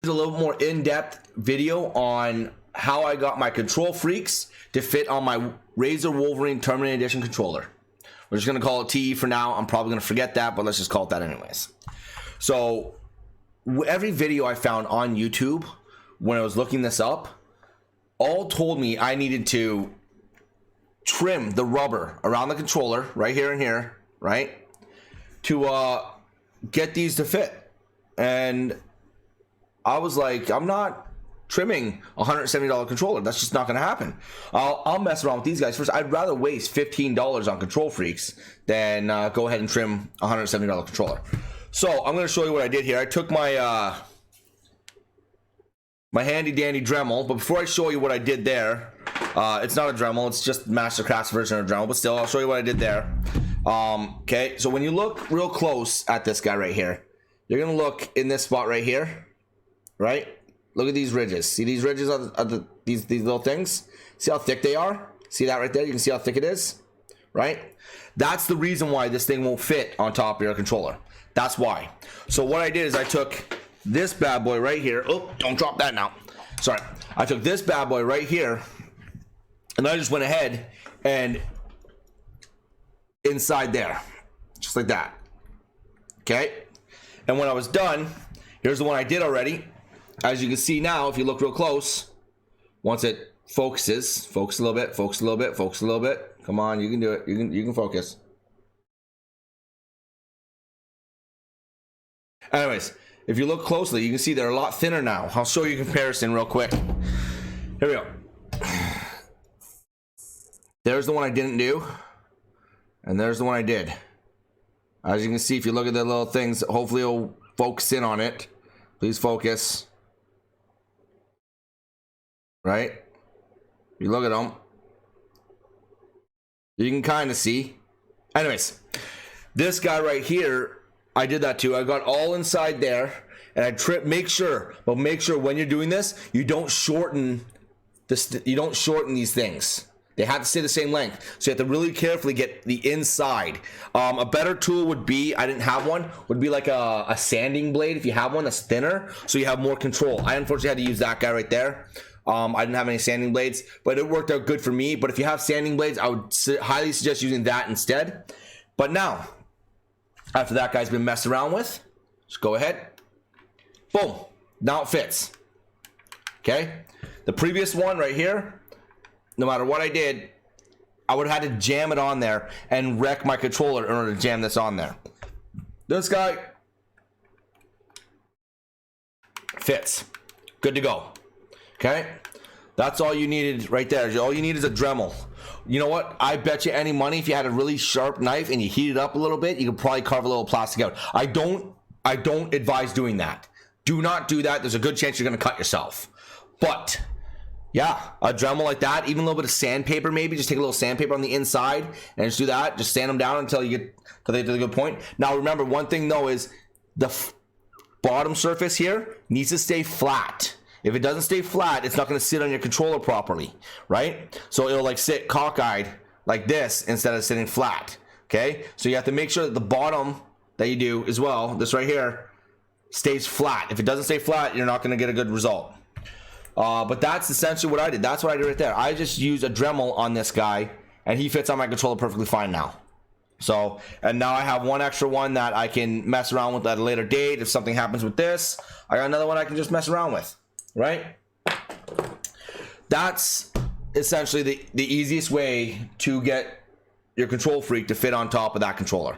A little more in-depth video on how I got my control freaks to fit on my Razer Wolverine Terminator Edition controller. We're just gonna call it TE for now. I'm probably gonna forget that, but let's just call it that anyways. So every video I found on YouTube when I was looking this up all told me I needed to trim the rubber around the controller right here and here, right, to get these to fit. And I was like, I'm not trimming a $170 controller. That's just not going to happen. I'll mess around with these guys first. I'd rather waste $15 on control freaks than go ahead and trim a $170 controller. So I'm going to show you what I did here. I took my my handy dandy Dremel, but before I show you what I did there, it's not a Dremel, it's just Mastercraft's version of a Dremel, but still I'll show you what I did there. Okay, so when you look real close at this guy right here, you're going to look in this spot right here. Right? Look at these ridges. See these ridges on these little things? See how thick they are? See that right there? You can see how thick it is? Right? That's the reason why this thing won't fit on top of your controller. That's why. So what I did is I took this bad boy right here. Oh, don't drop that now. Sorry. I took this bad boy right here, and I just went ahead and inside there. Just like that. Okay? And when I was done, here's the one I did already. As you can see now, if you look real close, once it focuses, focus a little bit, focus a little bit, focus a little bit. Come on, you can do it. You can focus. Anyways, if you look closely, you can see they're a lot thinner now. I'll show you a comparison real quick. Here we go. There's the one I didn't do, and there's the one I did. As you can see, if you look at the little things, hopefully it'll focus in on it. Please focus. Right? You look at them, you can kind of see. Anyways, this guy right here, I did that too. I got all inside there, and I make sure when you're doing this, you don't shorten this. You don't shorten these things. They have to stay the same length. So you have to really carefully get the inside. A better tool would be, I didn't have one, would be like a sanding blade if you have one that's thinner, so you have more control. I unfortunately had to use that guy right there. I didn't have any sanding blades, but it worked out good for me. But if you have sanding blades, I would highly suggest using that instead. But now, after that guy's been messed around with, just go ahead. Boom. Now it fits. Okay? The previous one right here, no matter what I did, I would have had to jam it on there and wreck my controller in order to jam this on there. This guy fits. Good to go. Okay? That's all you needed right there. All you need is a Dremel. You know what? I bet you any money if you had a really sharp knife and you heat it up a little bit, you could probably carve a little plastic out. I don't advise doing that. Do not do that. There's a good chance you're going to cut yourself. But yeah, a Dremel like that, even a little bit of sandpaper maybe. Just take a little sandpaper on the inside and just do that. Just sand them down until you get to the good point. Now remember, one thing though is the bottom surface here needs to stay flat. If it doesn't stay flat, it's not going to sit on your controller properly, right? So it'll like sit cockeyed like this instead of sitting flat, okay? So you have to make sure that the bottom that you do as well, this right here, stays flat. If it doesn't stay flat, you're not going to get a good result. But that's essentially what I did. That's what I did right there. I just used a Dremel on this guy, and he fits on my controller perfectly fine now. So, and now I have one extra one that I can mess around with at a later date. If something happens with this, I got another one I can just mess around with, right? That's essentially the easiest way to get your control freak to fit on top of that controller.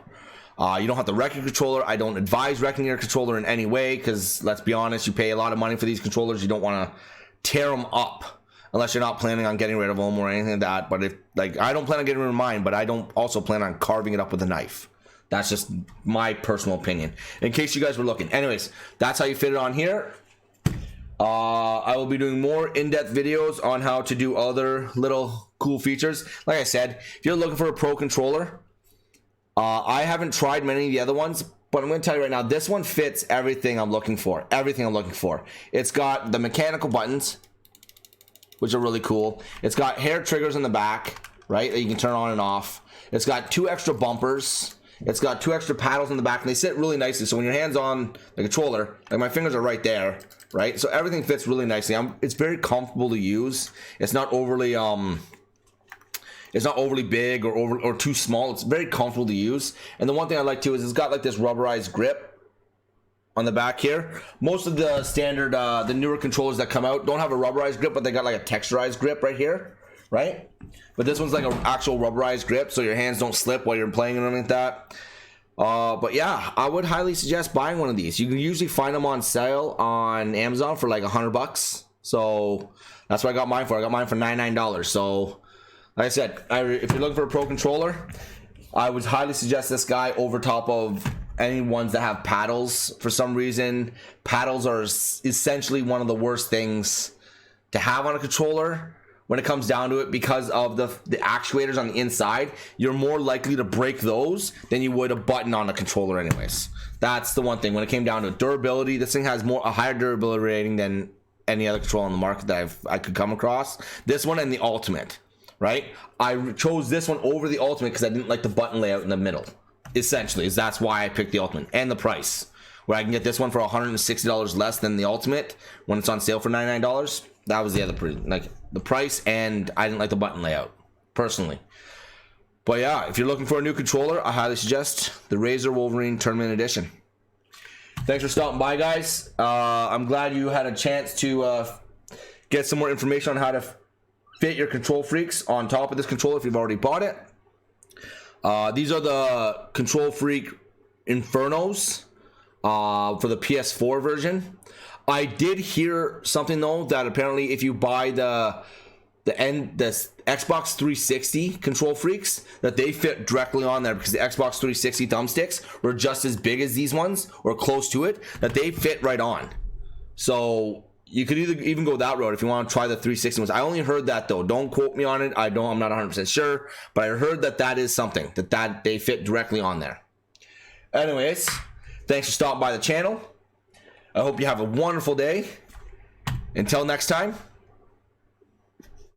You don't have to wreck your controller. I don't advise wrecking your controller in any way, because let's be honest, you pay a lot of money for these controllers. You don't want to tear them up unless you're not planning on getting rid of them or anything like that. But if, like, I don't plan on getting rid of mine, but I don't also plan on carving it up with a knife. That's just my personal opinion, in case you guys were looking. Anyways, that's how you fit it on here. I will be doing more in-depth videos on how to do other little cool features. Like I said, if you're looking for a pro controller, I haven't tried many of the other ones, but I'm going to tell you right now, this one fits everything I'm looking for. Everything I'm looking for. It's got the mechanical buttons, which are really cool. It's got hair triggers in the back, right, that you can turn on and off. It's got 2 extra bumpers. It's got 2 extra paddles in the back, and they sit really nicely. So when your hand's on the controller, like my fingers are right there, right? So everything fits really nicely. It's very comfortable to use. It's not overly big or too small. It's very comfortable to use. And the one thing I like too is it's got like this rubberized grip on the back here. Most of the standard, the newer controllers that come out don't have a rubberized grip, but they got like a texturized grip right here, right? But this one's like an actual rubberized grip, so your hands don't slip while you're playing and anything like that. But yeah, I would highly suggest buying one of these. You can usually find them on sale on Amazon for like $100. So that's what I got mine for. I got mine for $99. So like I said, if you're looking for a pro controller, I would highly suggest this guy over top of any ones that have paddles. For some reason, paddles are essentially one of the worst things to have on a controller when it comes down to it, because of the actuators on the inside. You're more likely to break those than you would a button on a controller anyways. That's the one thing. When it came down to durability, this thing has a higher durability rating than any other controller on the market that I could come across. This one and the Ultimate, right? I chose this one over the Ultimate because I didn't like the button layout in the middle. Essentially, that's why I picked the Ultimate. And the price, where I can get this one for $160 less than the Ultimate when it's on sale for $99. That was the other the price, and I didn't like the button layout personally. But yeah, if you're looking for a new controller, I highly suggest the Razer Wolverine Tournament Edition. Thanks for stopping by, guys. I'm glad you had a chance to get some more information on how to fit your Control Freaks on top of this controller if you've already bought it. These are the Control Freak Infernos for the PS4 version. I did hear something though, that apparently if you buy the Xbox 360 Control Freaks, that they fit directly on there, because the Xbox 360 thumbsticks were just as big as these ones or close to it, that they fit right on. So you could even go that route if you want to try the 360 ones. I only heard that though. Don't quote me on it. I'm not 100% sure, but I heard that is something that they fit directly on there. Anyways, thanks for stopping by the channel. I hope you have a wonderful day. Until next time.